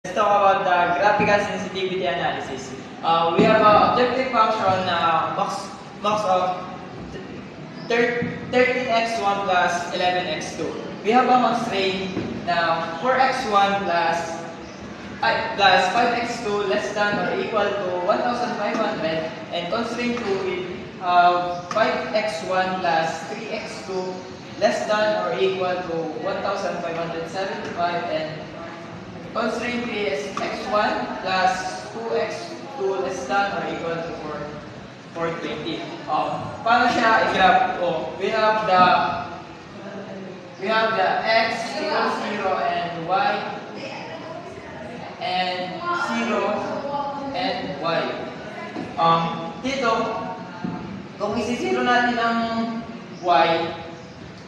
Let's talk about the graphical sensitivity analysis. We have an objective function max of 13x1 plus 11x2. We have a constraint na 4x1 plus 5x2 less than or equal to 1,500, and constraint 2 will have 5x1 plus 3x2 less than or equal to 1,575, and constraint 3 is x1 plus 2x2 less than or equal to 420. Paano siya i-graph? We have the x equals 0 and y and 0 and y. Dito, kung isisiro natin ang y,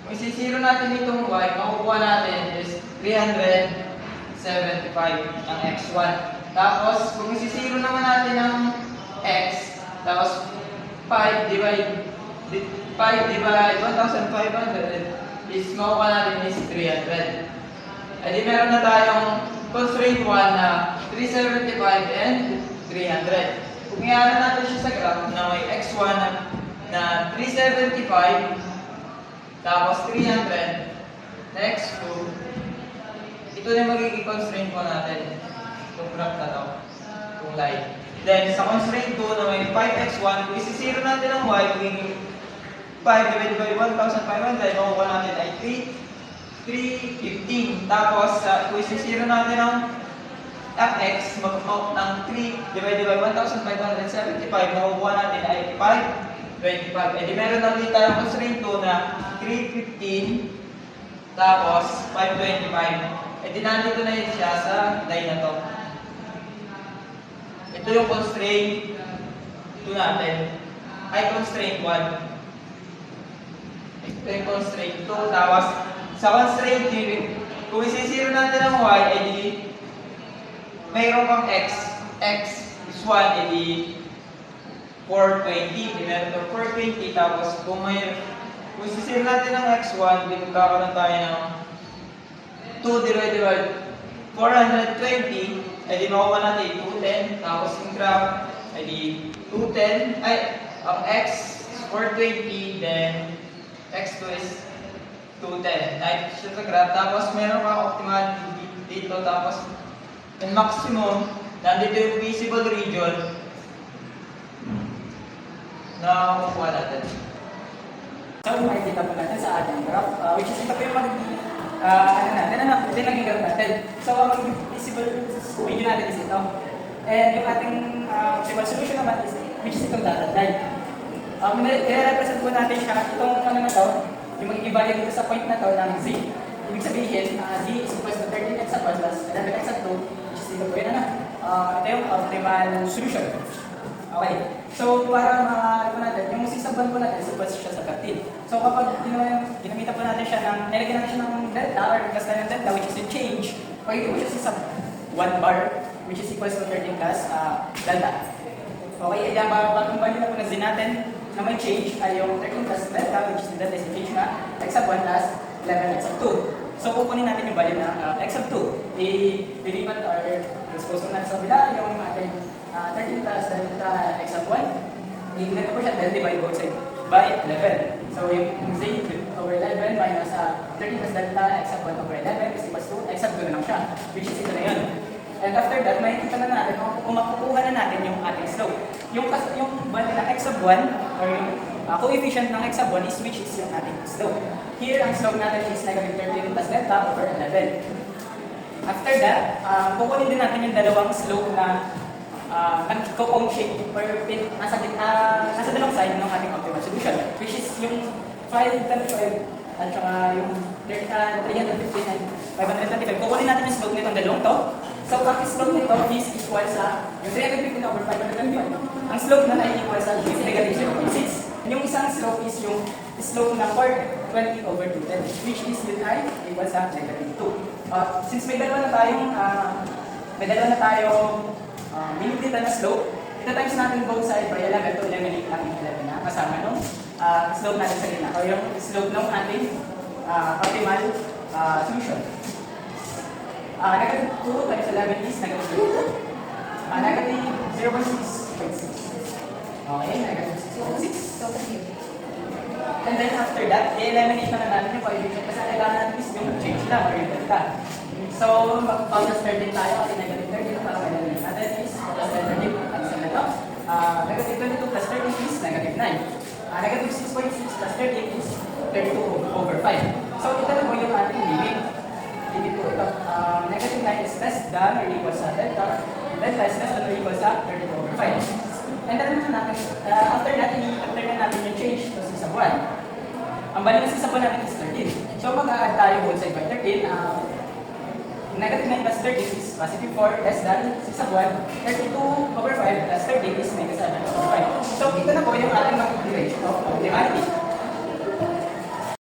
kung isisiro natin itong y, makukuha natin is 375 ang x1. Tapos, kung isisiro naman natin ang x, tapos 5 divide 1,500 is makukuha natin is 300. E di meron na tayong constraint 1 na 375 and 300. Kung i-aral natin siya sa graph na may x1 na 375, tapos 300, na x2, ito na yung magiging constraint 1 natin. Itong graph na to, itong line. Then, sa constraint 2 na may 5x1, kung isisiro natin ang y, magiging 5 divided by 1,500, makukuha natin ay 315. Tapos, kung isisiro natin ang x, ng 3 divided by 1,575, makukuha natin ay 525. E di meron na ulit tayong constraint 2 na 315, tapos 525. E di nandito na yun siya sa line na to. Ito yung constraint 2 natin. Ay, constraint 1. Ito yung constraint 2. Tapos, sa constraint 3, kung isisiro natin ang y, edi mayroon kang x is 1, edi 420. Di meron to 420. Tapos, kung isisiro natin ang x1, di magkakaroon tayo ng 2 divided by 420, edi makuha natin 210. Tapos, yung graph, edi 210, ang x is 420, then x2 is 210. Like siya sa graph. Tapos meron ka optimal dito. Tapos yung maximum, nandito yung visible region na makukuha natin. So, makikita po natin sa ating graph, which is ito po yung naging graph natin. So, ang visible region natin is ito. And yung ating optimal solution naman is, which is itong dotted line. I-represent po natin siya, itong na to, yung magiging value dito sa point na to ng z. Ibig sabihin, z is equals to 13x at 1 plus 11x at 2, which is dito po yun na. Ito yung optimal solution. Okay. So, para makakita po natin, yung c sub 1 po natin is equals siya sa 13. So, kapag ginamitan po natin siya nilagyan natin siya ng delta or plus na yung delta, which is yung change, pwede po siya sa sub 1 bar, which is equals to 13 plus delta. Okay, kaya bagong value na po na z natin, na may change ay yung 13 plus delta, which is the delta is the change na x sub 1 plus 11x sub 2. So, kukunin natin yung value na x sub 2. I-deliver or transpose natin sa bila yung ating 13 plus delta x sub 1. I-deliver po siya, then divide both sides by 11. So, yung z over 11 minus 13 plus delta x sub 1 over 11 is equals to x sub 2 na lang siya, which is ito na yun. And after that, makikita na natin kung makukuha na natin yung ating slope. Yung value ng x sub 1 or yung coefficient ng x sub 1 is which is yung ating slope. Here, ang slope natin is negative 13 plus delta over 11. After that, kukunin din natin yung dalawang slope na nag-cone shape or nasa dalawang side ng ating optimal solution, which is yung 5 times 5 at saka yung 315 and 525. Kukunin natin yung slope nitong dalawang to. So, ang slope nito is equal sa yung 315 over 525. Ang slope na equal sa negative 0.6. Yung isang slope is yung slope ng 420 over 210, which is yun ay equal sa negative 2. Since may dalawa na tayong minimum na slope, ito times natin both side by 11 to eliminate natin 11 na kasama nung slope natin sa gitna o yung slope ng ating optimal solution. Negative 2 times 11 is negative 2. Negative 0.6. Okay, negative 6.6. So, kasi And then after that, i-eliminate na natin yung coefficient kasi ang kailangan natin is yung change lang or yung delta. So, mag-plus 13 tayo kasi negative 13 para eliminate natin is plus 13 at sa ito. Negative 22 plus 13 is negative 9. Negative 6.6 plus 13 is 32 over 5. So, ito na po yung ating limit. Limit po ito. Negative 9 is less than or equal sa delta. Delta is less than or equal sa 32 over 5. And then natin, after that, i-after na natin yung change to sa 1. Ang balik ng sa 1 natin is 13. So mag-a-add tayo both side by 13. Negative 9 plus 13 is positive 4 less than 6 of 1. 32 over 5 plus 13 is negative 7 over 5. So ito na po yung ating mag-derivation of optimality.